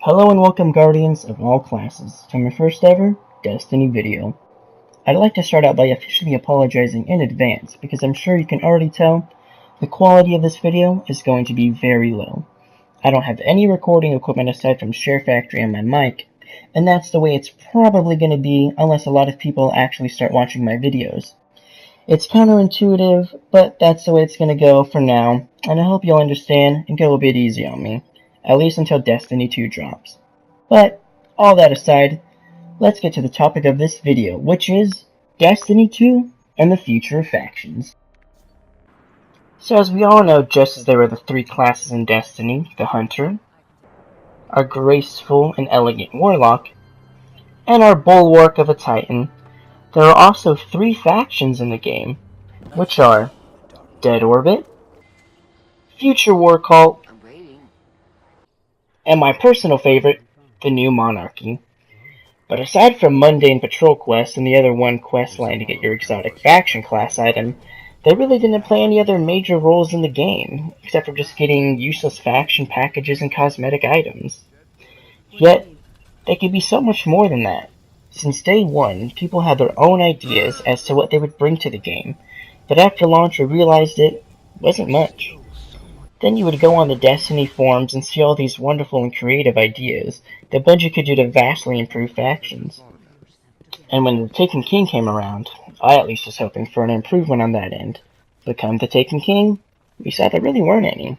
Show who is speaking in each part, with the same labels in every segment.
Speaker 1: Hello and welcome, Guardians of all classes, to my first ever Destiny video. I'd like to start out by officially apologizing in advance, because I'm sure you can already tell the quality of this video is going to be very low. I don't have any recording equipment aside from Share Factory and my mic, and that's the way it's probably going to be unless a lot of people actually start watching my videos. It's counterintuitive, but that's the way it's going to go for now, and I hope you'll understand and go a bit easy on me. At least until Destiny 2 drops. But, all that aside, let's get to the topic of this video, which is Destiny 2 and the future of factions. So as we all know, just as there were the three classes in Destiny, the Hunter, our graceful and elegant Warlock, and our bulwark of a Titan, there are also three factions in the game, which are Dead Orbit, Future War Cult, and my personal favorite, the New Monarchy. But aside from mundane patrol quests and the other one quest line to get your exotic faction class item, they really didn't play any other major roles in the game, except for just getting useless faction packages and cosmetic items. Yet, they could be so much more than that. Since day one, people had their own ideas as to what they would bring to the game, but after launch we realized it wasn't much. Then you would go on the Destiny forums and see all these wonderful and creative ideas that Bungie could do to vastly improve factions. And when the Taken King came around, I at least was hoping for an improvement on that end. But come the Taken King, we saw there really weren't any.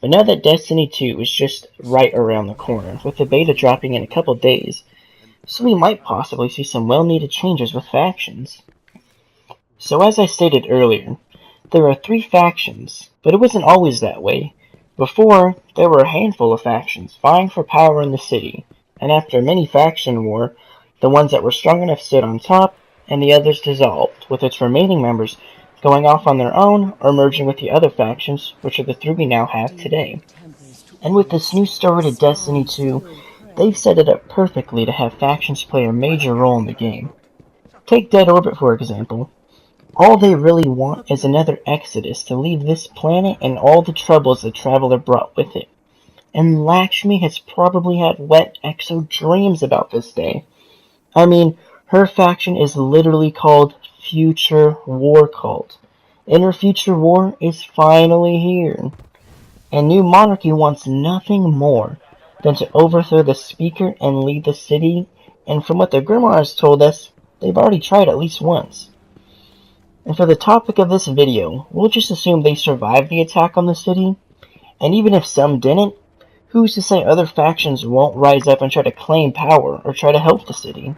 Speaker 1: But now that Destiny 2 is just right around the corner, with the beta dropping in a couple days, so we might possibly see some well-needed changes with factions. So as I stated earlier, there are three factions, but it wasn't always that way. Before, there were a handful of factions vying for power in the city, and after many faction war, the ones that were strong enough stood on top, and the others dissolved, with its remaining members going off on their own or merging with the other factions, which are the three we now have today. And with this new story to Destiny 2, they've set it up perfectly to have factions play a major role in the game. Take Dead Orbit for example. All they really want is another exodus to leave this planet and all the troubles the Traveler brought with it. And Lakshmi has probably had wet exo dreams about this day. I mean, her faction is literally called Future War Cult, and her future war is finally here. And New Monarchy wants nothing more than to overthrow the Speaker and lead the city, and from what the Grimoire has told us, they've already tried at least once. And for the topic of this video, we'll just assume they survived the attack on the city, and even if some didn't, who's to say other factions won't rise up and try to claim power or try to help the city?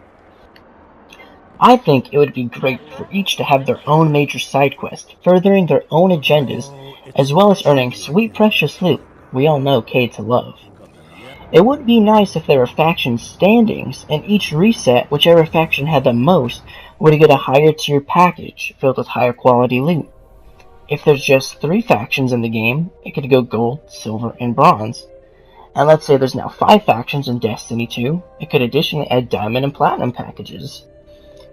Speaker 1: I think it would be great for each to have their own major side quest, furthering their own agendas, as well as earning sweet precious loot we all know Cayde to love. It would be nice if there were faction standings, and each reset, whichever faction had the most, would get a higher tier package, filled with higher quality loot. If there's just three factions in the game, it could go gold, silver, and bronze. And let's say there's now 5 factions in Destiny 2, it could additionally add diamond and platinum packages.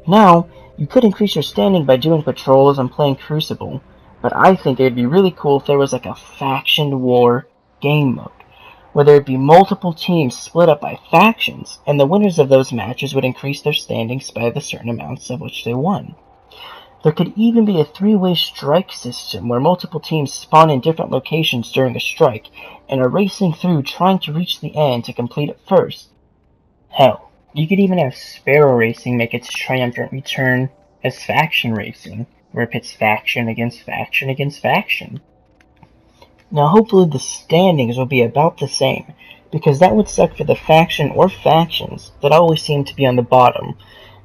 Speaker 1: Now, you could increase your standing by doing patrols and playing Crucible, but I think it'd be really cool if there was like a faction war game mode, where there would be multiple teams split up by factions, and the winners of those matches would increase their standings by the certain amounts of which they won. There could even be a 3-way strike system where multiple teams spawn in different locations during a strike and are racing through trying to reach the end to complete it first. Hell, you could even have Sparrow Racing make its triumphant return as faction racing, where it pits faction against faction against faction. Now hopefully the standings will be about the same, because that would suck for the faction or factions that always seem to be on the bottom,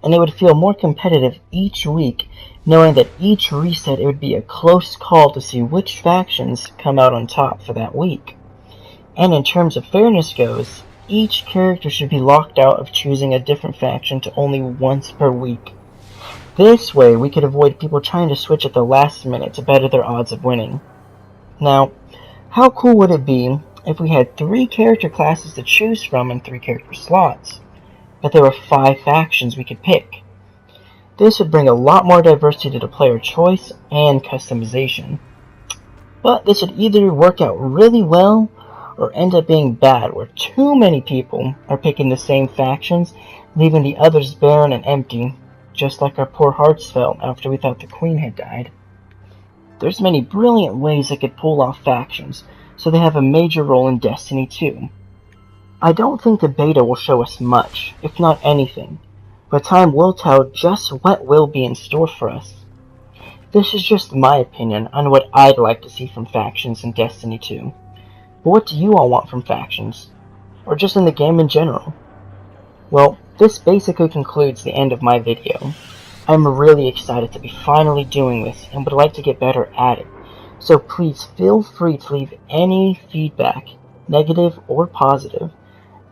Speaker 1: and it would feel more competitive each week, knowing that each reset it would be a close call to see which factions come out on top for that week. And in terms of fairness goes, each character should be locked out of choosing a different faction to only once per week. This way we could avoid people trying to switch at the last minute to better their odds of winning. Now, how cool would it be if we had 3 character classes to choose from and 3 character slots, but there were 5 factions we could pick? This would bring a lot more diversity to the player choice and customization. But this would either work out really well, or end up being bad where too many people are picking the same factions, leaving the others barren and empty, just like our poor hearts felt after we thought the Queen had died. There's many brilliant ways they could pull off factions, so they have a major role in Destiny 2. I don't think the beta will show us much, if not anything, but time will tell just what will be in store for us. This is just my opinion on what I'd like to see from factions in Destiny 2. But what do you all want from factions? Or just in the game in general? Well, this basically concludes the end of my video. I'm really excited to be finally doing this and would like to get better at it, so please feel free to leave any feedback, negative or positive,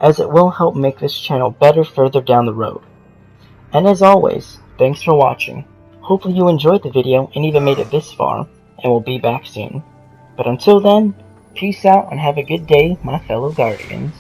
Speaker 1: as it will help make this channel better further down the road. And as always, thanks for watching. Hopefully you enjoyed the video and even made it this far, and we'll be back soon. But until then, peace out and have a good day, my fellow Guardians.